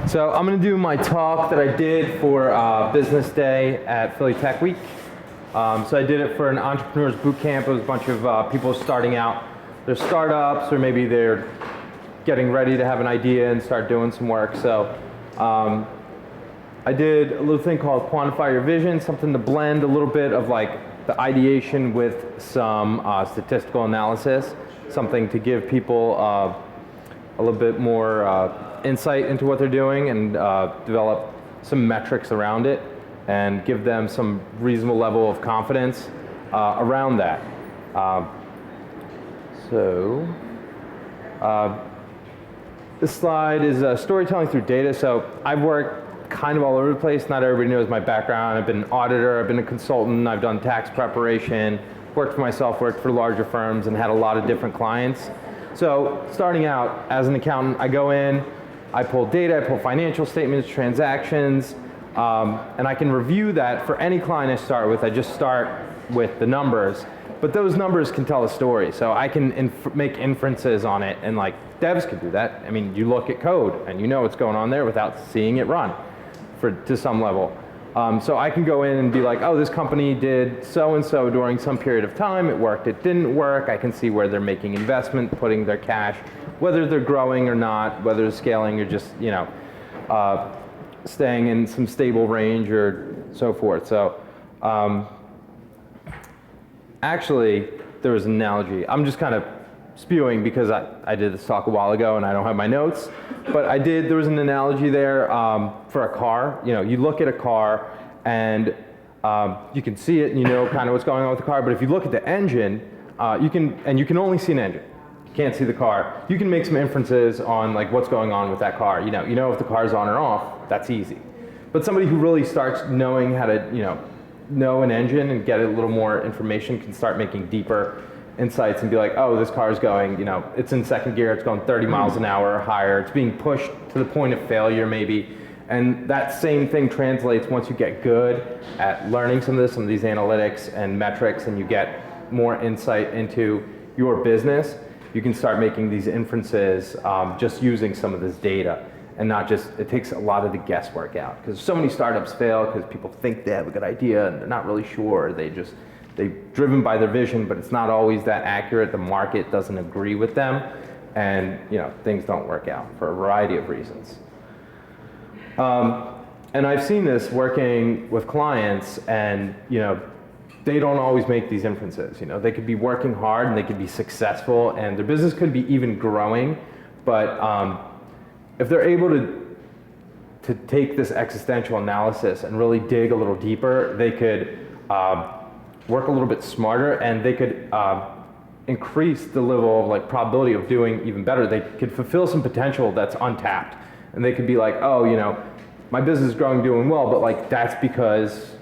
So I'm going to do my talk that I did for Business Day at Philly Tech Week. So I did it for an entrepreneurs boot camp. It was a bunch of people starting out their startups, or maybe they're getting ready to have an idea and start doing some work. So I did a little thing called Quantify Your Vision, something to blend a little bit of like the ideation with some statistical analysis, something to give people a little bit more insight into what they're doing and develop some metrics around it and give them some reasonable level of confidence around that. This slide is storytelling through data. So I've worked kind of all over the place. Not everybody knows my background. I've been an auditor, I've been a consultant, I've done tax preparation, worked for myself, worked for larger firms, and had a lot of different clients. So starting out as an accountant, I go in, I pull data, I pull financial statements, transactions, and I can review that for any client I start with. I just start with the numbers, but those numbers can tell a story. So I can make inferences on it, and like devs can do that. I mean, you look at code and you know what's going on there without seeing it run to some level. So I can go in and be like, oh, this company did so-and-so during some period of time. It worked, it didn't work. I can see where they're making investment, putting their cash, whether they're growing or not, whether they're scaling or just, staying in some stable range or so forth. So actually, there was an analogy. I'm just kind of spewing because I did this talk a while ago and I don't have my notes, but there was an analogy there for a car. You look at a car and you can see it and you know kind of what's going on with the car, but if you look at the engine, you can only see an engine. You can't see the car. You can make some inferences on like what's going on with that car. You know if the car's on or off, that's easy. But somebody who really starts knowing how to, know an engine and get a little more information can start making deeper insights and be like, oh, this car's going, it's in second gear, it's going 30 miles an hour or higher, it's being pushed to the point of failure maybe. And that same thing translates once you get good at learning some of these analytics and metrics, and you get more insight into your business, you can start making these inferences just using some of this data. And not just, it takes a lot of the guesswork out. Because so many startups fail because people think they have a good idea and they're not really sure. They're driven by their vision, but it's not always that accurate. The market doesn't agree with them, and things don't work out for a variety of reasons. And I've seen this working with clients, and they don't always make these inferences. They could be working hard and they could be successful, and their business could be even growing, but if they're able to take this existential analysis and really dig a little deeper, they could work a little bit smarter, and they could increase the level of probability of doing even better. They could fulfill some potential that's untapped, and they could be like, oh, my business is growing, doing well, but that's because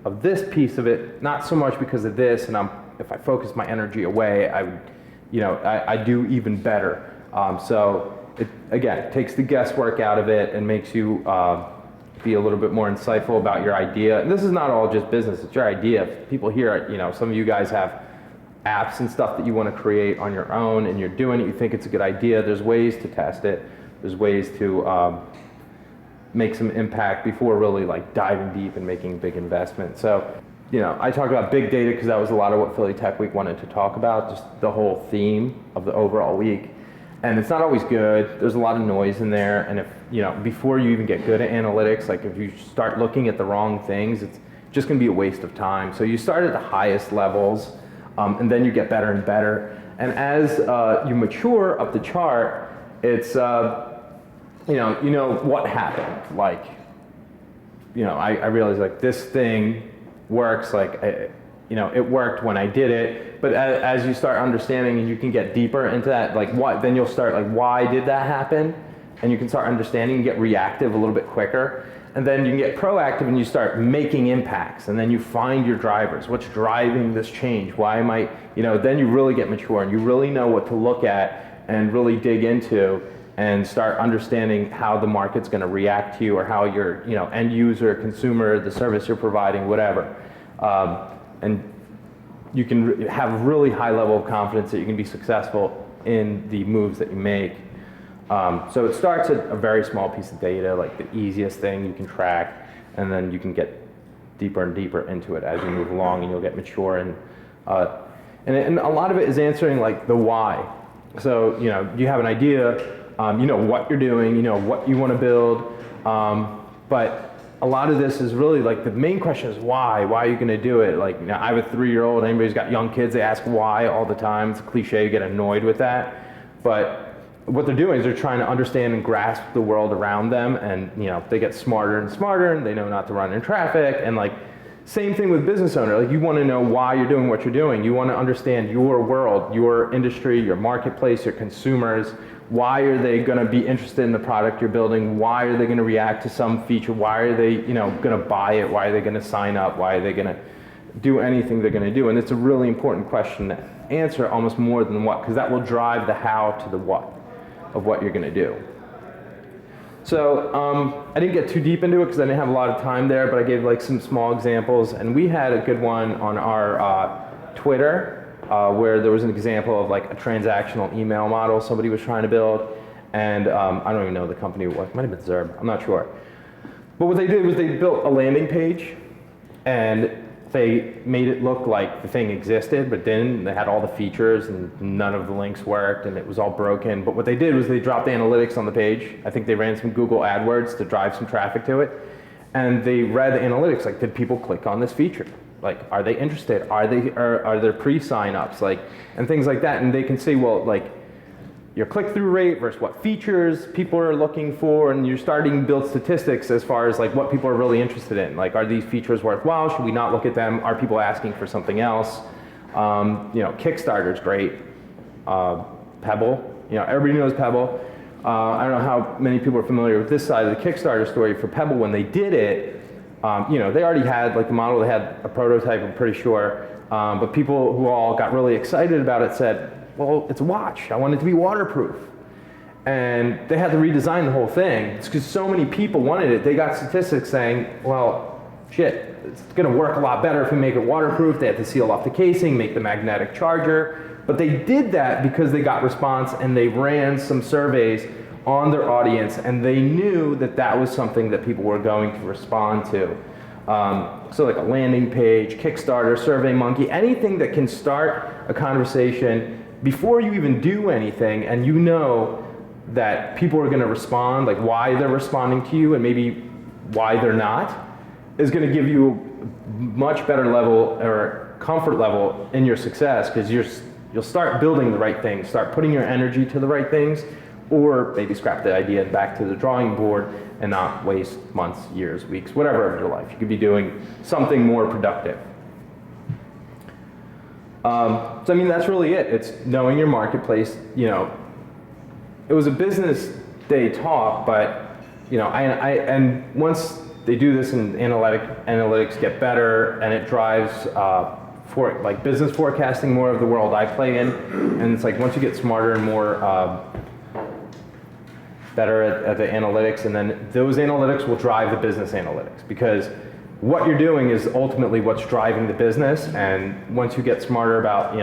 of this piece of it, not so much because of this. And if I focus my energy away, I would, I do even better. So it again takes the guesswork out of it and makes you be a little bit more insightful about your idea. And this is not all just business, it's your idea. People here, some of you guys have apps and stuff that you want to create on your own, and you're doing it, you think it's a good idea. There's ways to test it. There's ways to make some impact before really diving deep and making big investments. So, I talked about big data because that was a lot of what Philly Tech Week wanted to talk about, just the whole theme of the overall week. And it's not always good. There's a lot of noise in there. And if, before you even get good at analytics, if you start looking at the wrong things, it's just going to be a waste of time. So you start at the highest levels, and then you get better and better. And as you mature up the chart, it's, what happened. I realized this thing works, it worked when I did it, but as you start understanding and you can get deeper into that, then you'll start why did that happen? And you can start understanding and get reactive a little bit quicker. And then you can get proactive and you start making impacts, and then you find your drivers. What's driving this change? Why am I, then you really get mature and you really know what to look at and really dig into and start understanding how the market's going to react to you, or how your end user, consumer, the service you're providing, whatever. And you can have a really high level of confidence that you can be successful in the moves that you make. So it starts at a very small piece of data, like the easiest thing you can track, and then you can get deeper and deeper into it as you move along, and you'll get mature. And a lot of it is answering like the why. So you have an idea, you know what you're doing, you know what you want to build, but a lot of this is really like the main question is why. Why are you going to do it? Like I have a 3-year-old. Anybody who's got young kids, they ask why all the time. It's a cliche. You get annoyed with that, but what they're doing is they're trying to understand and grasp the world around them, and they get smarter and smarter, and they know not to run in traffic. And like same thing with business owner. Like you want to know why you're doing what you're doing. You want to understand your world, your industry, your marketplace, your consumers. Why are they going to be interested in the product you're building? Why are they going to react to some feature? Why are they going to buy it? Why are they going to sign up? Why are they going to do anything they're going to do? And it's a really important question to answer, almost more than what, because that will drive the how to the what of what you're going to do. So I didn't get too deep into it because I didn't have a lot of time there, but I gave like some small examples, and we had a good one on our Twitter where there was an example of like a transactional email model somebody was trying to build, and I don't even know the company it was. It might have been Zerb, I'm not sure. But what they did was they built a landing page, and they made it look like the thing existed, but didn't. They had all the features, and none of the links worked, and it was all broken. But what they did was they dropped analytics on the page. I think they ran some Google AdWords to drive some traffic to it. And they read the analytics, like, did people click on this feature? Like, are they interested? Are there pre-sign-ups? Like, and things like that. And they can see, well, like, your click-through rate versus what features people are looking for, and you're starting to build statistics as far as like what people are really interested in. Like, are these features worthwhile? Should we not look at them? Are people asking for something else? Kickstarter's great. Pebble, everybody knows Pebble. I don't know how many people are familiar with this side of the Kickstarter story for Pebble. When they did it, they already had like the model. They had a prototype, I'm pretty sure. But people who all got really excited about it said, well, it's a watch. I want it to be waterproof. And they had to redesign the whole thing. It's because so many people wanted it. They got statistics saying, well, shit, it's going to work a lot better if we make it waterproof. They had to seal off the casing, make the magnetic charger. But they did that because they got response, and they ran some surveys on their audience, and they knew that that was something that people were going to respond to. So like a landing page, Kickstarter, SurveyMonkey, anything that can start a conversation before you even do anything, and you know that people are going to respond, like why they're responding to you and maybe why they're not, is going to give you a much better level or comfort level in your success, because you'll start building the right things, start putting your energy to the right things, or maybe scrap the idea back to the drawing board and not waste months, years, weeks, whatever of your life. You could be doing something more productive. So I mean, that's really it. It's knowing your marketplace. It was a business day talk, but and once they do this and analytics get better, and it drives for like business forecasting more of the world I play in, and it's like once you get smarter and more better at the analytics, and then those analytics will drive the business analytics, because what you're doing is ultimately what's driving the business. And once you get smarter about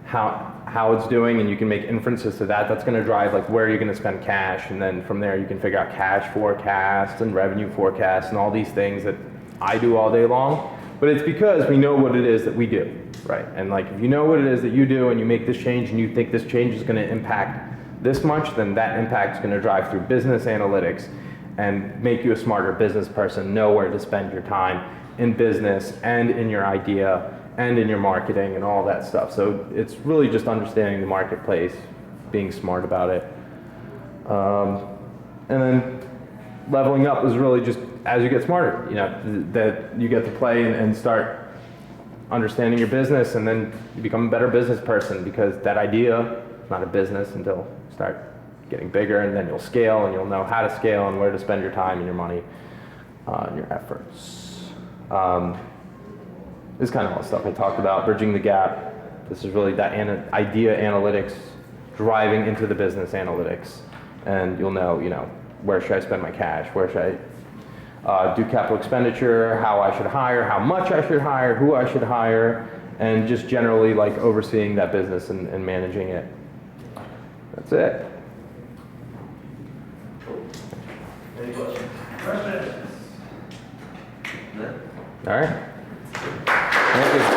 how it's doing, and you can make inferences to that, that's going to drive like where you're going to spend cash, and then from there you can figure out cash forecasts and revenue forecasts and all these things that I do all day long. But it's because we know what it is that we do, right? And like if you know what it is that you do, and you make this change, and you think this change is going to impact this much, then that impact is going to drive through business analytics and make you a smarter business person, know where to spend your time in business and in your idea and in your marketing and all that stuff. So it's really just understanding the marketplace, being smart about it. And then leveling up is really just as you get smarter, that you get to play and start understanding your business, and then you become a better business person, because that idea is not a business until you start getting bigger, and then you'll scale, and you'll know how to scale and where to spend your time and your money and your efforts. This is kind of all the stuff I talked about, bridging the gap. This is really that idea analytics driving into the business analytics, and you'll know, where should I spend my cash, where should I do capital expenditure, how I should hire, how much I should hire, who I should hire, and just generally like overseeing that business and managing it. That's it. Any questions? Questions? No? All right. Thank you.